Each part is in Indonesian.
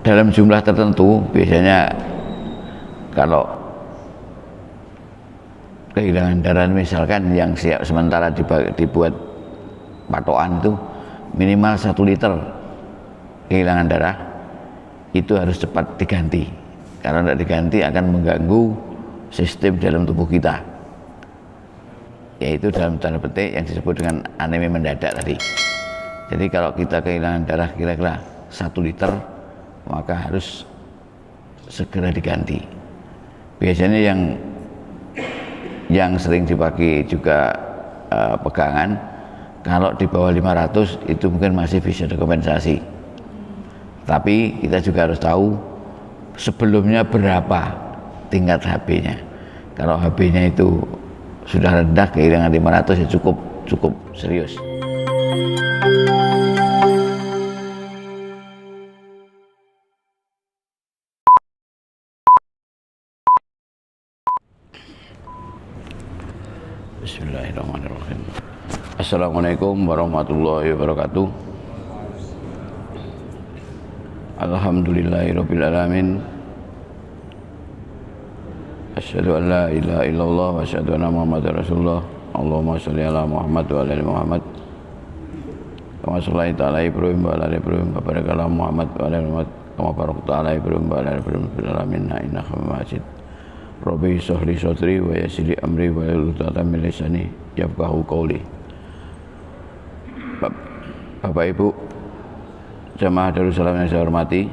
dalam jumlah tertentu. Biasanya kalau kehilangan darah misalkan yang siap sementara dibuat patokan itu minimal 1 liter kehilangan darah, itu harus cepat diganti. Kalau tidak diganti akan mengganggu sistem dalam tubuh kita, yaitu dalam tanda petik yang disebut dengan anemia mendadak tadi. Jadi kalau kita kehilangan darah kira-kira 1 liter, maka harus segera diganti. Biasanya yang sering dipakai juga pegangan, kalau di bawah 500 itu mungkin masih bisa dikompensasi. Tapi kita juga harus tahu sebelumnya berapa tingkat HB-nya. Kalau HB-nya itu sudah rendah, kehilangan 500 ya cukup serius. Bismillahirrahmanirrahim. Assalamualaikum warahmatullahi wabarakatuh. Alhamdulillahirabbil alamin. Asyhadu an la ilaha illallah wa asyhadu anna Muhammadar Rasulullah. Allahumma shalli ala Muhammad wa ala ali Muhammad. Kama shallaita ala Ibrahim wa ala ali Ibrahim wa barik ala Muhammad wa ala ali Muhammad. Kama barakta ala Ibrahim wa ala ali Ibrahim fil alamin innaka Hamidum Majid. Rabbi shrah li sadri wa yassir li amri wa hlul 'uqdatam min lisani yafqahu qawli. Bapak Ibu jamaah Darussalam yang saya hormati,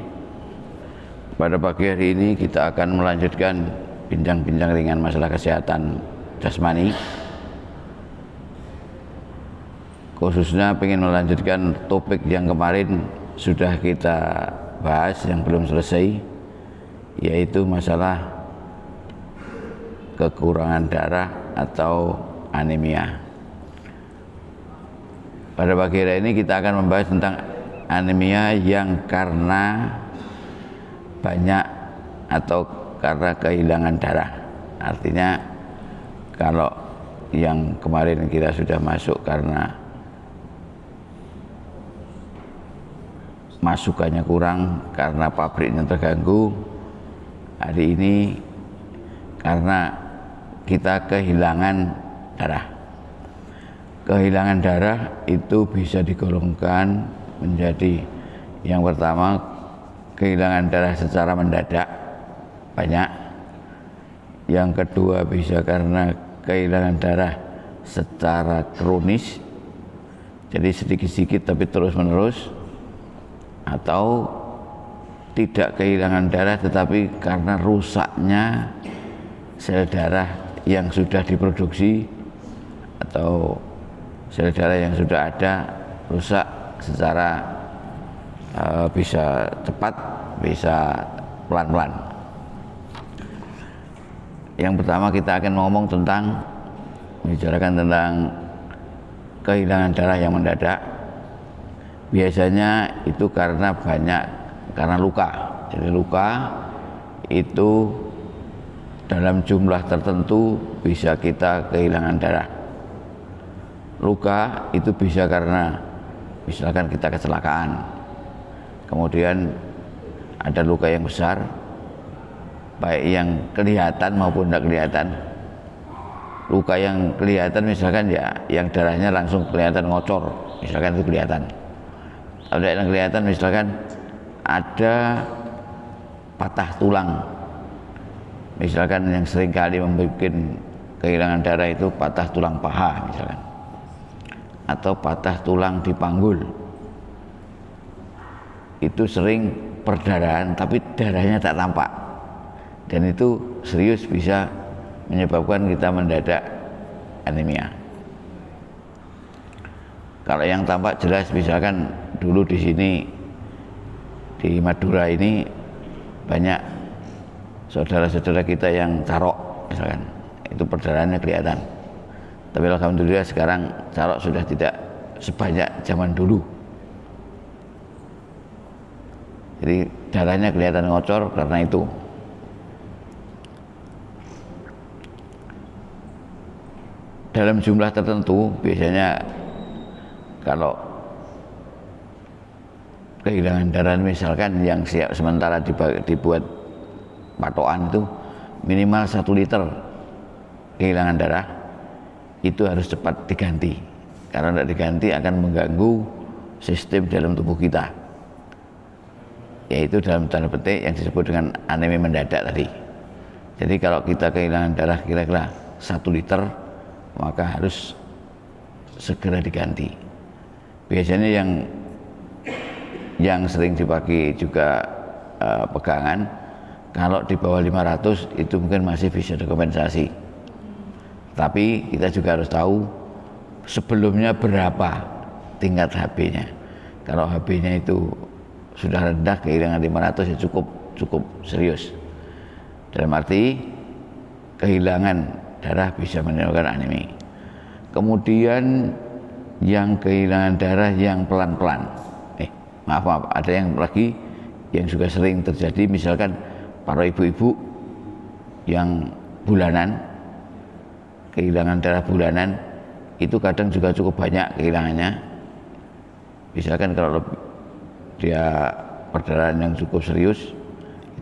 pada pagi hari ini kita akan melanjutkan bincang-bincang ringan masalah kesehatan jasmani. Khususnya ingin melanjutkan topik yang kemarin sudah kita bahas yang belum selesai, yaitu masalah kekurangan darah atau anemia. Pada pagi hari ini kita akan membahas tentang anemia yang karena banyak atau karena kehilangan darah. Artinya kalau yang kemarin kita sudah masuk karena masukannya kurang, karena pabriknya terganggu, hari ini karena kita kehilangan darah. Kehilangan darah itu bisa digolongkan menjadi yang pertama, kehilangan darah secara mendadak banyak. Yang kedua bisa karena kehilangan darah secara kronis, jadi sedikit-sedikit tapi terus-menerus, atau tidak kehilangan darah tetapi karena rusaknya sel darah yang sudah diproduksi atau sel darah yang sudah ada rusak secara bisa cepat, bisa pelan-pelan. Yang pertama kita akan ngomong tentang, membicarakan tentang kehilangan darah yang mendadak. Biasanya itu karena luka. Jadi luka itu dalam jumlah tertentu bisa kita kehilangan darah. Luka itu bisa karena misalkan kita kecelakaan, kemudian ada luka yang besar, baik yang kelihatan maupun tidak kelihatan. Luka yang kelihatan misalkan ya yang darahnya langsung kelihatan ngocor, misalkan itu kelihatan. Ada yang kelihatan misalkan ada patah tulang, misalkan yang sering kali membuat kehilangan darah itu patah tulang paha misalkan, atau patah tulang di panggul. Itu sering perdarahan tapi darahnya tak tampak, dan itu serius bisa menyebabkan kita mendadak anemia. Kalau yang tampak jelas misalkan dulu di sini di Madura ini banyak saudara-saudara kita yang carok misalkan, itu perdarahannya kelihatan. Tapi alhamdulillah sekarang carok sudah tidak sebanyak zaman dulu. Jadi darahnya kelihatan ngocor karena itu. Dalam jumlah tertentu biasanya kalau kehilangan darah misalkan yang siap sementara dibuat patokan itu minimal 1 liter kehilangan darah, itu harus cepat diganti. Karena tidak diganti akan mengganggu sistem dalam tubuh kita, yaitu dalam tanda petik yang disebut dengan anemia mendadak tadi. Jadi kalau kita kehilangan darah kira-kira 1 liter, maka harus segera diganti. Biasanya yang sering dipakai juga pegangan, kalau di bawah 500 itu mungkin masih bisa dokumentasi. Tapi kita juga harus tahu sebelumnya berapa tingkat HB-nya. Kalau HB-nya itu sudah rendah, kehilangan 500 ya cukup serius. Dalam arti kehilangan darah bisa menyebabkan anemia. Kemudian yang kehilangan darah yang pelan-pelan. Maaf, ada yang lagi yang juga sering terjadi, misalkan para ibu-ibu yang bulanan, kehilangan darah bulanan itu kadang juga cukup banyak kehilangannya. Misalkan kalau dia perdarahan yang cukup serius,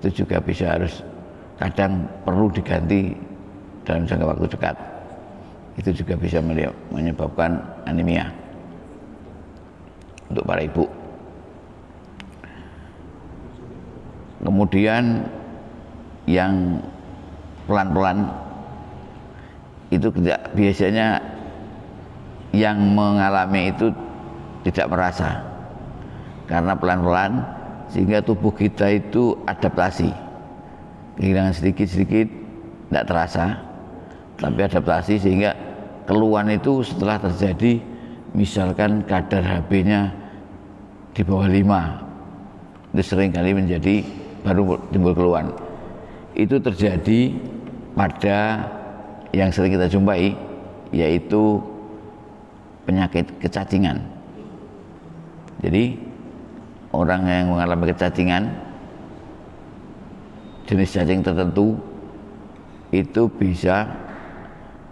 itu juga bisa harus kadang perlu diganti dalam jangka waktu dekat. Itu juga bisa menyebabkan anemia untuk para ibu. Kemudian yang pelan-pelan itu biasanya yang mengalami itu tidak merasa, karena pelan-pelan sehingga tubuh kita itu adaptasi, kehilangan sedikit-sedikit tidak terasa, tapi adaptasi sehingga keluhan itu setelah terjadi, misalkan kadar HB-nya di bawah 5, itu seringkali menjadi baru timbul keluhan. Itu terjadi pada yang sering kita jumpai, yaitu penyakit kecacingan. Jadi orang yang mengalami kecacingan, jenis cacing tertentu itu bisa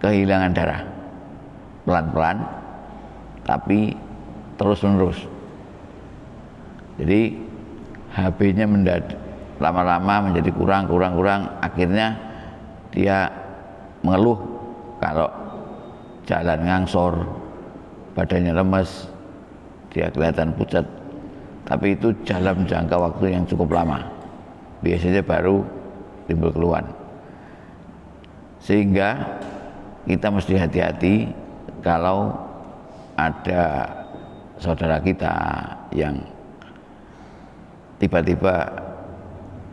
kehilangan darah pelan-pelan tapi terus-menerus. Jadi HB-nya lama-lama menjadi kurang, akhirnya dia mengeluh kalau jalan ngangsor, badannya lemes, dia kelihatan pucat, tapi itu dalam jangka waktu yang cukup lama, biasanya baru timbul keluhan. Sehingga kita mesti hati-hati kalau ada saudara kita yang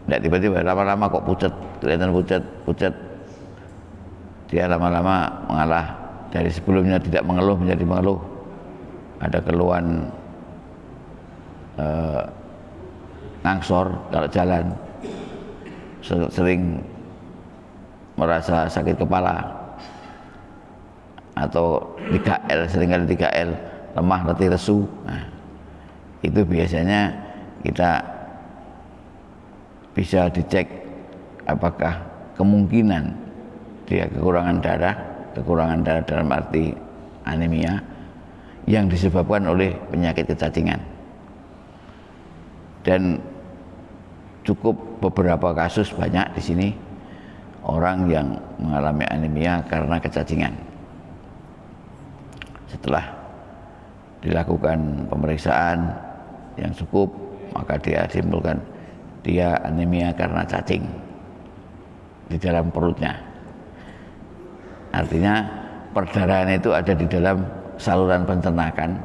lama-lama kok pucat, kelihatan pucat, dia lama-lama mengalah, dari sebelumnya tidak mengeluh menjadi mengeluh, ada keluhan ngangsor kalau jalan, sering merasa sakit kepala, atau 3L, seringkali 3L, lemah, letih, lesu. Nah, itu biasanya kita bisa dicek apakah kemungkinan dia kekurangan darah dalam arti anemia yang disebabkan oleh penyakit kecacingan. Dan cukup beberapa kasus, banyak di sini orang yang mengalami anemia karena kecacingan. Setelah dilakukan pemeriksaan yang cukup, maka dia simpulkan dia anemia karena cacing di dalam perutnya. Artinya perdarahan itu ada di dalam saluran pencernaan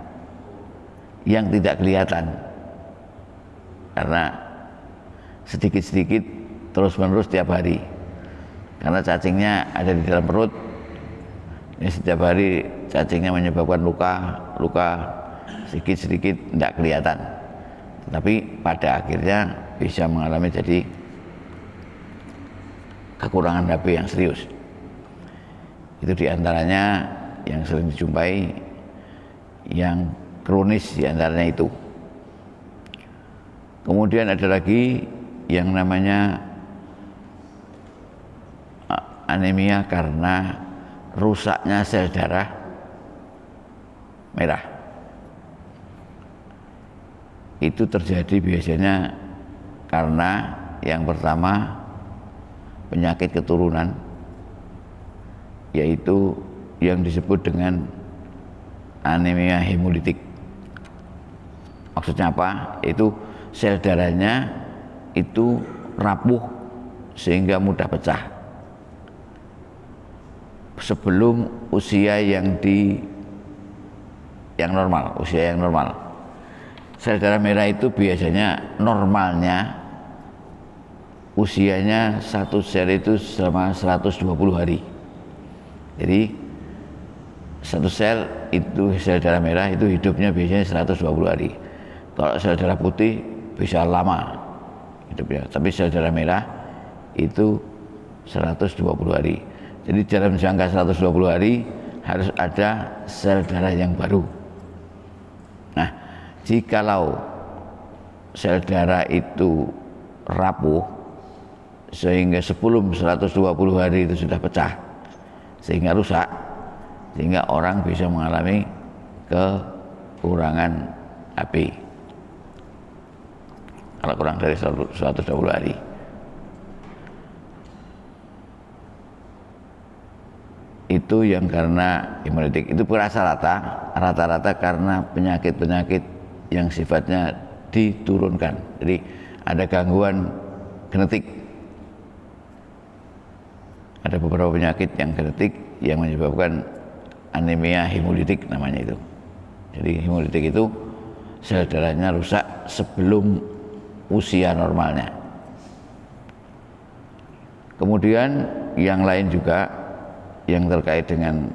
yang tidak kelihatan, karena sedikit-sedikit terus-menerus tiap hari, karena cacingnya ada di dalam perut. Ini setiap hari cacingnya menyebabkan luka sedikit-sedikit tidak kelihatan, tetapi pada akhirnya bisa mengalami jadi kekurangan HB yang serius. Itu diantaranya yang sering dijumpai, yang kronis diantaranya itu. Kemudian ada lagi yang namanya anemia karena rusaknya sel darah merah. itu terjadi biasanya karena yang pertama penyakit keturunan, yaitu yang disebut dengan anemia hemolitik. Maksudnya apa? Itu sel darahnya itu rapuh sehingga mudah pecah sebelum usia yang normal, usia yang normal. Sel darah merah itu biasanya normalnya usianya satu sel itu selama 120 hari. Jadi satu sel itu, sel darah merah itu hidupnya biasanya 120 hari. Kalau sel darah putih bisa lama hidupnya, tapi sel darah merah itu 120 hari. Jadi dalam jangka 120 hari harus ada sel darah yang baru. Nah, jikalau sel darah itu rapuh sehingga sebelum 120 hari itu sudah pecah sehingga rusak, sehingga orang bisa mengalami kekurangan HP kalau kurang dari 120 hari. Itu yang karena hemolitik. Itu rata-rata karena penyakit-penyakit yang sifatnya diturunkan. Jadi ada gangguan genetik. Ada beberapa penyakit yang genetik yang menyebabkan anemia hemolitik namanya itu. Jadi hemolitik itu sel darahnya rusak sebelum usia normalnya. Kemudian yang lain juga yang terkait dengan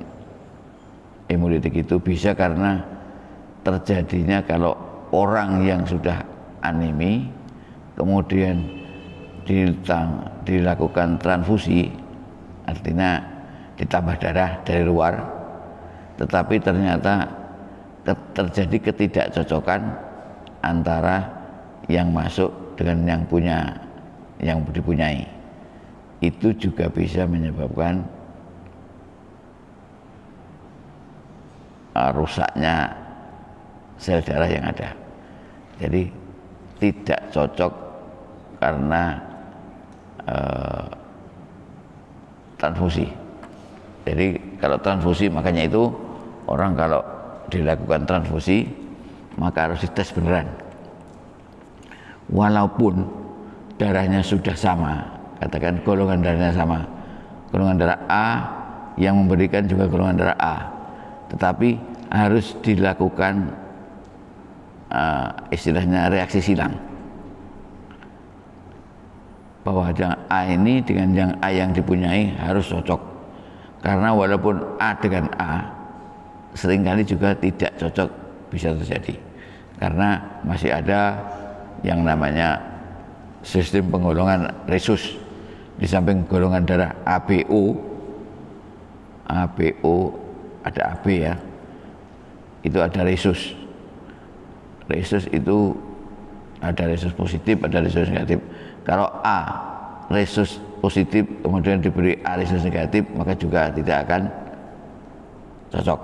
hemolitik itu bisa karena terjadinya kalau orang yang sudah anemi kemudian dilakukan transfusi, artinya ditambah darah dari luar, tetapi ternyata terjadi ketidakcocokan antara yang masuk dengan yang dipunyai. Itu juga bisa menyebabkan rusaknya sel darah yang ada. Jadi tidak cocok karena transfusi. Jadi kalau transfusi, makanya itu orang kalau dilakukan transfusi maka harus dites beneran. Walaupun darahnya sudah sama, katakan golongan darahnya sama, golongan darah A yang memberikan juga golongan darah A, tetapi harus dilakukan istilahnya reaksi silang, bahwa yang A ini dengan yang A yang dipunyai harus cocok, karena walaupun A dengan A seringkali juga tidak cocok bisa terjadi, karena masih ada yang namanya sistem penggolongan resus. Di samping golongan darah ABO ada AB ya, itu ada resus. Resus itu ada resus positif, ada resus negatif. Kalau A resus positif kemudian diberi A resus negatif, maka juga tidak akan cocok.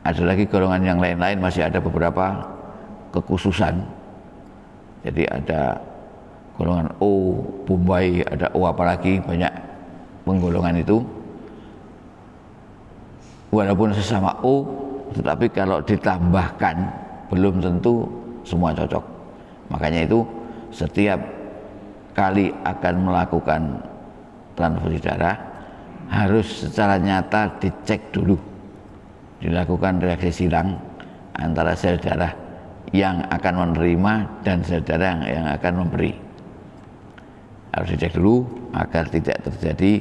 Ada lagi golongan yang lain-lain, masih ada beberapa kekhususan. Jadi ada golongan O, Bombay, ada O apalagi, banyak penggolongan itu. Walaupun sesama O, tetapi kalau ditambahkan belum tentu semua cocok. Makanya itu setiap kali akan melakukan transfusi darah harus secara nyata dicek dulu, dilakukan reaksi silang antara sel darah yang akan menerima dan sel darah yang akan memberi. Harus dicek dulu agar tidak terjadi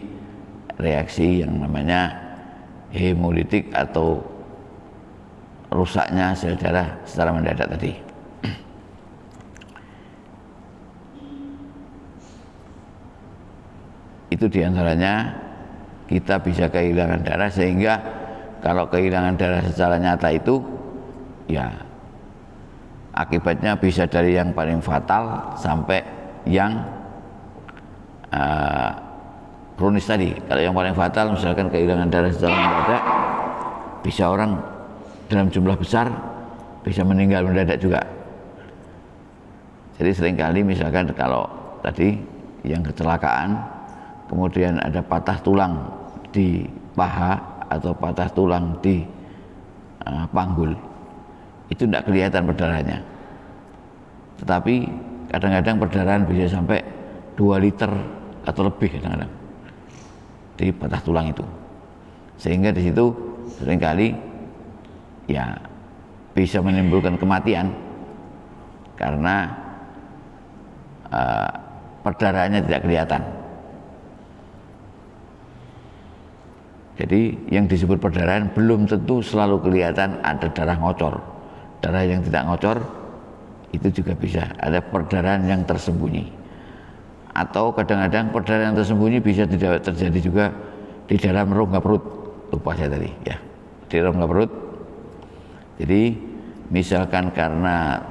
reaksi yang namanya hemolitik atau rusaknya sel darah secara mendadak tadi. Itu diantaranya kita bisa kehilangan darah, sehingga kalau kehilangan darah secara nyata itu ya akibatnya bisa dari yang paling fatal sampai yang kronis tadi. Kalau yang paling fatal misalkan kehilangan darah secara mendadak, bisa orang dalam jumlah besar bisa meninggal mendadak juga. Jadi seringkali misalkan kalau tadi yang kecelakaan, kemudian ada patah tulang di paha atau patah tulang di panggul, itu tidak kelihatan perdarahannya. Tetapi kadang-kadang perdarahan bisa sampai 2 liter atau lebih kadang-kadang di patah tulang itu, sehingga di situ seringkali ya bisa menimbulkan kematian karena perdarahannya tidak kelihatan. Jadi yang disebut perdarahan belum tentu selalu kelihatan ada darah ngocor. Darah yang tidak ngocor itu juga bisa ada perdarahan yang tersembunyi. Atau kadang-kadang perdarahan yang tersembunyi bisa tidak terjadi juga di dalam rongga perut. Lupa saya tadi ya, di rongga perut. Jadi misalkan karena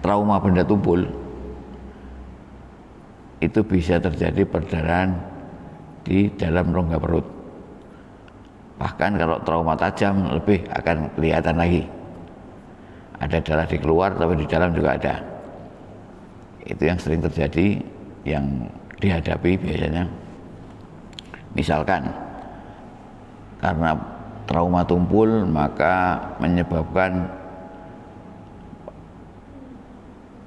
trauma benda tumpul, itu bisa terjadi perdarahan di dalam rongga perut. Bahkan kalau trauma tajam lebih akan kelihatan lagi. Ada darah di keluar tapi di dalam juga ada. Itu yang sering terjadi, yang dihadapi biasanya. Misalkan karena trauma tumpul maka menyebabkan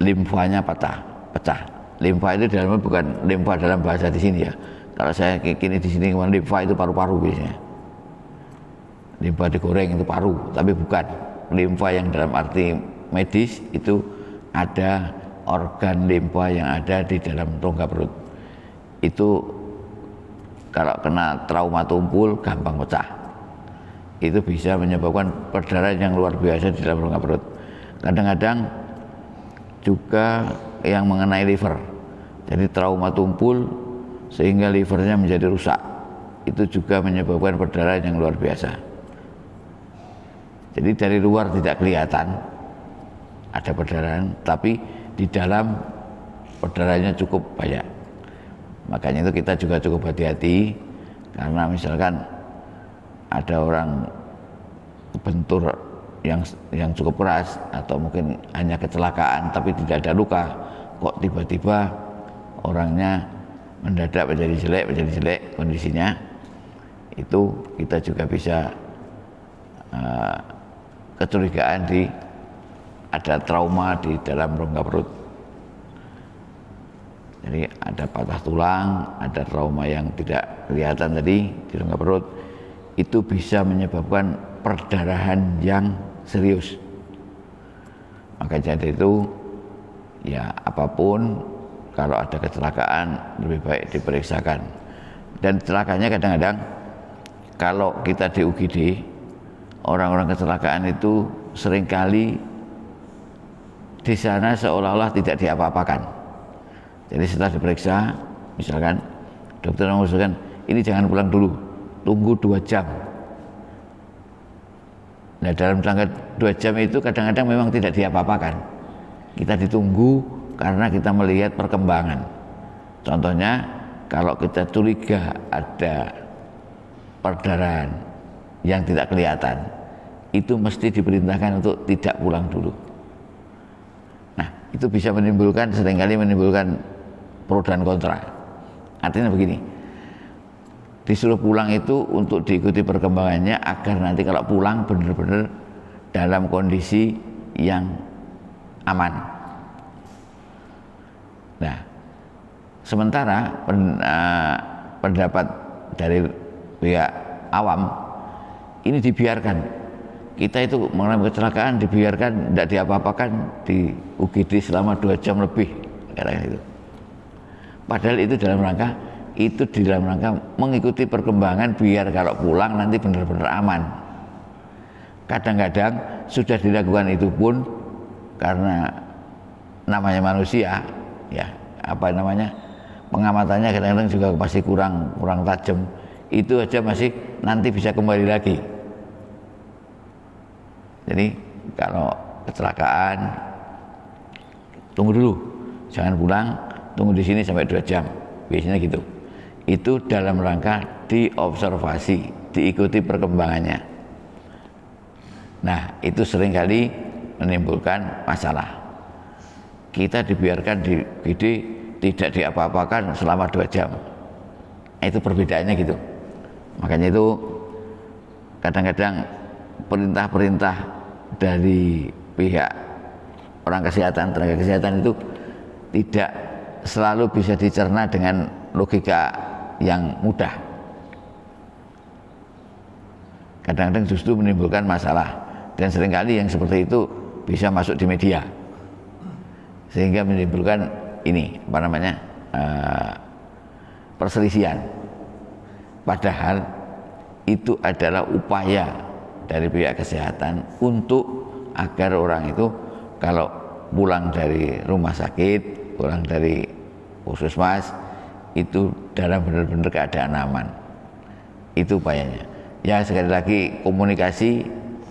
limfanya pecah. Limfa itu dalamnya bukan limfa dalam bahasa di sini ya. Kalau saya kini di sini limfa itu paru-paru biasanya. Limfa digoreng itu paru, tapi bukan. Limfa yang dalam arti medis itu ada organ limfa yang ada di dalam rongga perut. Itu kalau kena trauma tumpul gampang pecah. Itu bisa menyebabkan perdarahan yang luar biasa di dalam rongga perut. Kadang-kadang juga yang mengenai liver. Jadi trauma tumpul sehingga livernya menjadi rusak. Itu juga menyebabkan perdarahan yang luar biasa. Jadi dari luar tidak kelihatan ada perdarahan, tapi di dalam perdarahannya cukup banyak. Makanya itu kita juga cukup hati-hati, karena misalkan ada orang bentur yang cukup keras atau mungkin hanya kecelakaan tapi tidak ada luka, kok tiba-tiba orangnya mendadak menjadi jelek kondisinya, itu kita juga bisa kecurigaan ada trauma di dalam rongga perut. Jadi ada patah tulang, ada trauma yang tidak kelihatan tadi di rongga perut, itu bisa menyebabkan perdarahan yang serius. Maka jadi itu ya apapun, kalau ada kecelakaan lebih baik diperiksakan. Dan celakanya kadang-kadang kalau kita di UGD, orang-orang kecelakaan itu seringkali di sana seolah-olah tidak diapa-apakan. Jadi setelah diperiksa, misalkan dokter mengusulkan ini jangan pulang dulu, tunggu 2 jam. Nah dalam jangka 2 jam itu kadang-kadang memang tidak diapa-apakan. Kita ditunggu karena kita melihat perkembangan. Contohnya kalau kita curiga ada perdarahan yang tidak kelihatan, itu mesti diperintahkan untuk tidak pulang dulu. Nah itu bisa seringkali menimbulkan pro dan kontra. Artinya begini, disuruh pulang itu untuk diikuti perkembangannya agar nanti kalau pulang benar-benar dalam kondisi yang aman. Nah, sementara pendapat dari pihak awam ini dibiarkan. Kita itu mengalami kecelakaan dibiarkan, tidak diapa-apakan di UGD selama 2 jam lebih, kayak itu. Padahal itu dalam rangka mengikuti perkembangan biar kalau pulang nanti benar-benar aman. Kadang-kadang sudah dilakukan itu pun karena namanya manusia, ya pengamatannya kadang-kadang juga pasti kurang tajam. Itu aja masih nanti bisa kembali lagi. Jadi kalau kecelakaan tunggu dulu, jangan pulang, tunggu di sini sampai 2 jam, biasanya gitu. Itu dalam rangka diobservasi, diikuti perkembangannya. Nah itu seringkali menimbulkan masalah. kita dibiarkan di IGD tidak diapa-apakan selama 2 jam. Itu perbedaannya gitu. Makanya itu kadang-kadang perintah-perintah dari pihak orang kesehatan, tenaga kesehatan itu tidak selalu bisa dicerna dengan logika yang mudah. Kadang-kadang justru menimbulkan masalah, dan seringkali yang seperti itu bisa masuk di media sehingga menimbulkan ini perselisihan. Padahal itu adalah upaya dari pihak kesehatan untuk agar orang itu kalau pulang dari rumah sakit, pulang dari puskesmas itu dalam benar-benar keadaan aman. Itu upayanya. Ya, sekali lagi komunikasi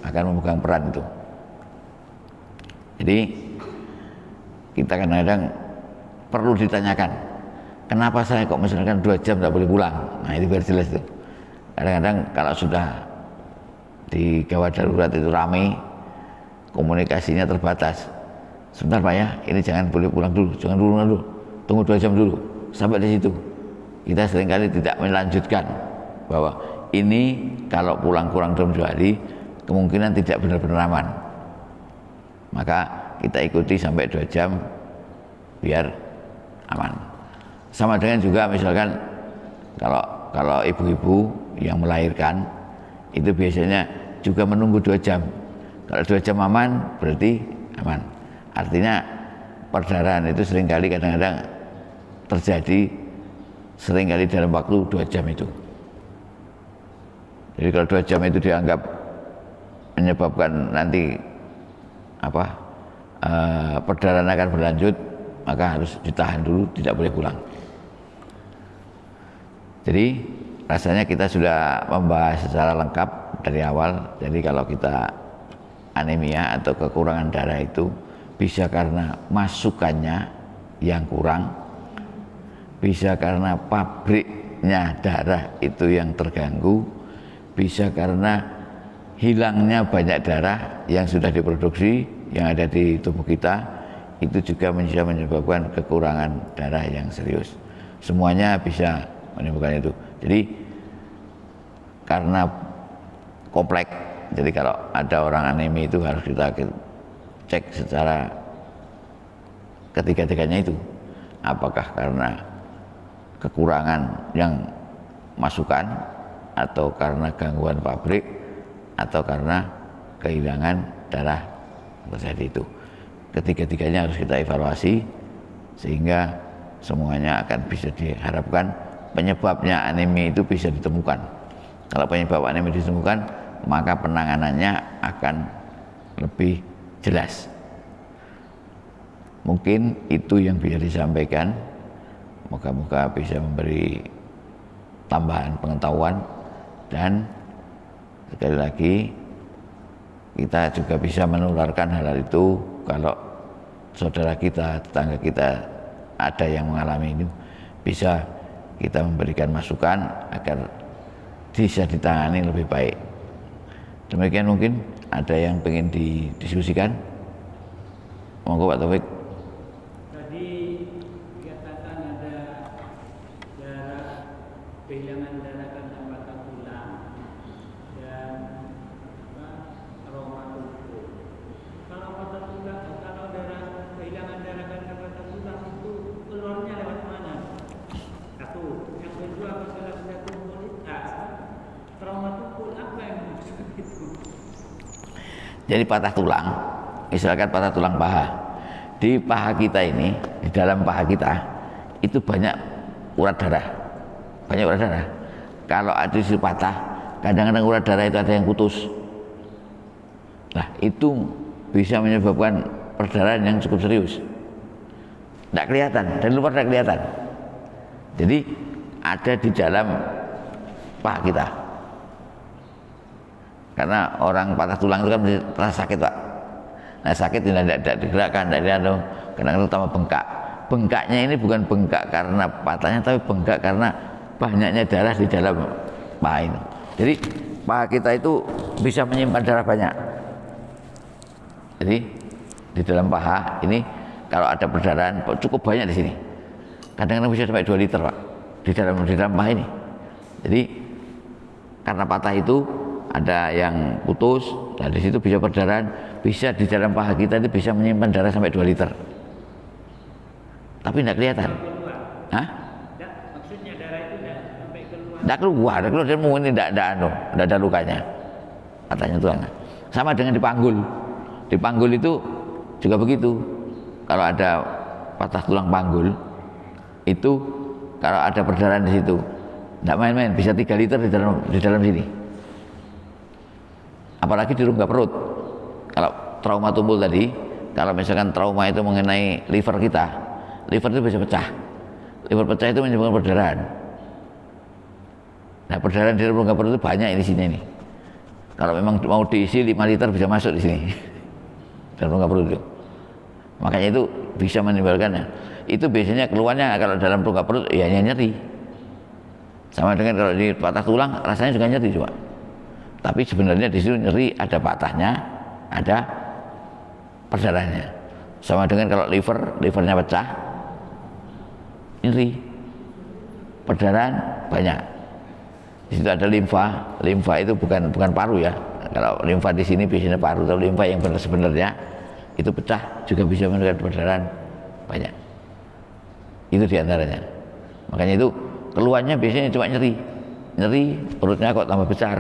akan memegang peran itu. Jadi kita kadang-kadang perlu ditanyakan, kenapa saya kok misalkan 2 jam tidak boleh pulang? Nah, itu biar jelas itu. Kadang-kadang kalau sudah di gawat darurat itu ramai, komunikasinya terbatas. Sebentar Pak ya, ini jangan boleh pulang dulu, jangan dulu, tunggu 2 jam dulu, sampai di situ. Kita seringkali tidak melanjutkan bahwa ini kalau pulang kurang dari 2 hari, kemungkinan tidak benar-benar aman. Maka kita ikuti sampai 2 jam biar aman. Sama dengan juga misalkan kalau ibu-ibu yang melahirkan itu biasanya juga menunggu 2 jam. Kalau 2 jam aman berarti aman. Artinya perdarahan itu seringkali kadang-kadang terjadi seringkali dalam waktu 2 jam itu. Jadi kalau 2 jam itu dianggap menyebabkan nanti perdarahan akan berlanjut, maka harus ditahan dulu, tidak boleh pulang. Jadi rasanya kita sudah membahas secara lengkap dari awal. Jadi kalau kita anemia atau kekurangan darah itu bisa karena masukannya yang kurang, bisa karena pabriknya darah itu yang terganggu, bisa karena hilangnya banyak darah yang sudah diproduksi yang ada di tubuh kita, itu juga bisa menyebabkan kekurangan darah yang serius. Semuanya bisa menimbulkan itu. Jadi karena kompleks, jadi kalau ada orang anemia itu harus kita cek secara ketiga-tiganya itu, apakah karena kekurangan yang masukan, atau karena gangguan pabrik, atau karena kehilangan darah terjadi itu. Ketiga-tiganya harus kita evaluasi sehingga semuanya akan bisa diharapkan penyebabnya anemia itu bisa ditemukan. Kalau penyebab anemia ditemukan, maka penanganannya akan lebih jelas. Mungkin itu yang bisa disampaikan. Moga-moga bisa memberi tambahan pengetahuan, dan sekali lagi kita juga bisa menularkan hal itu. Kalau saudara kita, tetangga kita ada yang mengalami ini, bisa kita memberikan masukan agar bisa ditangani lebih baik. Demikian, mungkin ada yang ingin didiskusikan. Monggo Pak Taufik. Tadi dikatakan ada darah, kehilangan darah karena patah tulang dan aroma tubuh. Kalau patah tulang, kalau kehilangan darah karena patah tulang itu keluarnya lewat mana? Satu. Yang kedua, masalah sudah komunitas, trauma tubuh apa yang maksud itu? Jadi patah tulang, misalkan patah tulang paha, di paha kita ini, di dalam paha kita itu banyak urat darah, Kalau ada di patah, kadang-kadang urat darah itu ada yang putus. Nah, itu bisa menyebabkan perdarahan yang cukup serius. Tidak kelihatan, dari luar tidak kelihatan. Jadi ada di dalam paha kita. Karena orang patah tulang itu kan terasa sakit, Pak. Nah, sakit tidak digerakkan, kadang-kadang tambah bengkak. Bengkaknya ini bukan bengkak karena patahnya, tapi bengkak karena banyaknya darah di dalam paha ini. Jadi paha kita itu bisa menyimpan darah banyak. Jadi di dalam paha ini kalau ada perdarahan cukup banyak di sini. Kadang-kadang bisa sampai 2 liter Pak di dalam paha ini. Jadi karena patah itu ada yang putus, nah di situ bisa perdarahan, bisa di dalam paha kita itu bisa menyimpan darah sampai 2 liter. Tapi tidak kelihatan. Hah? Maksudnya darah itu tidak sampai keluar. Tidak keluar dan mungkin tidak ada lukanya. Katanya Tuhan. Sama dengan di panggul. Di panggul itu juga begitu. Kalau ada patah tulang panggul, itu kalau ada perdarahan di situ, tidak main-main, bisa 3 liter di dalam sini. Apalagi di rongga perut. Kalau trauma tumpul tadi, kalau misalkan trauma itu mengenai liver kita, liver itu bisa pecah. Liver pecah itu menyebabkan perdarahan. Nah, perdarahan di rongga perut itu banyak di sini nih. Kalau memang mau diisi 5 liter bisa masuk di sini. Dan rongga perut itu. Makanya itu bisa menimbulkan. Itu biasanya keluarnya kalau dalam rongga perut ya nyeri. Sama dengan kalau di patah tulang rasanya juga nyeri coba. Tapi sebenarnya di situ nyeri ada patahnya, ada perdarahannya. Sama dengan kalau livernya pecah, nyeri, perdarahan banyak. Di situ ada limfa itu bukan paru ya. Kalau limfa di sini biasanya paru, tapi limfa yang benar sebenarnya itu pecah juga bisa menimbulkan perdarahan banyak. Itu diantaranya. Makanya itu keluarnya biasanya cuma nyeri, perutnya kok tambah besar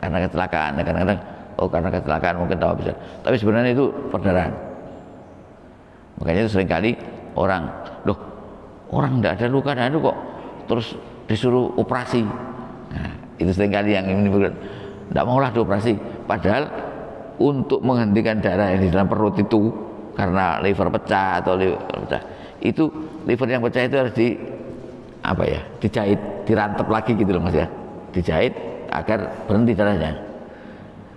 karena kecelakaan. Kadang-kadang karena kecelakaan mungkin tambah besar, tapi sebenarnya itu perdarahan. Makanya itu seringkali orang tidak ada luka dan itu kok terus disuruh operasi. Nah, itu seringkali yang menimbulkan tidak maulah dioperasi, padahal untuk menghentikan darah yang di dalam perut itu karena liver pecah atau liver pecah, itu liver yang pecah itu harus dijahit, dirantep lagi gitu loh Mas ya, dijahit agar berhenti darahnya.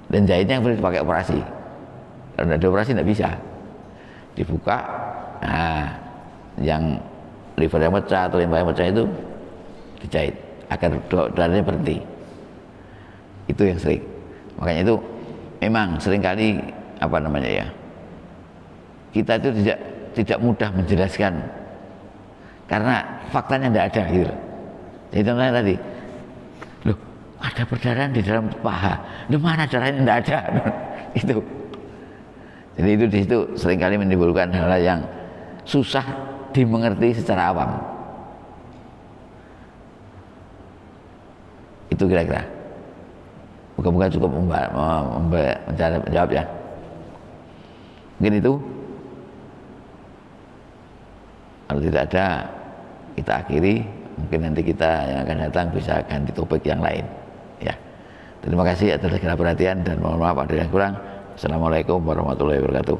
Dan jahitnya yang boleh dipakai operasi. Kalau tidak dioperasi tidak bisa. Dibuka, nah yang liver yang pecah atau limfa yang pecah itu dijahit agar darahnya berhenti. Itu yang sering. Makanya itu memang seringkali kita itu tidak mudah menjelaskan karena faktanya tidak ada gitu. Jadi contohnya tadi, ada perdarahan di dalam paha, di mana darahnya tidak ada. Itu. Jadi itu di situ seringkali menimbulkan hal-hal yang susah dimengerti secara awam. Itu kira-kira. Moga-moga cukup menjawab ya. Mungkin itu. Kalau tidak ada, kita akhiri. Mungkin nanti kita yang akan datang bisa ganti topik yang lain. Ya. Terima kasih atas segala perhatian dan mohon maaf ada yang kurang. Assalamualaikum warahmatullahi wabarakatuh.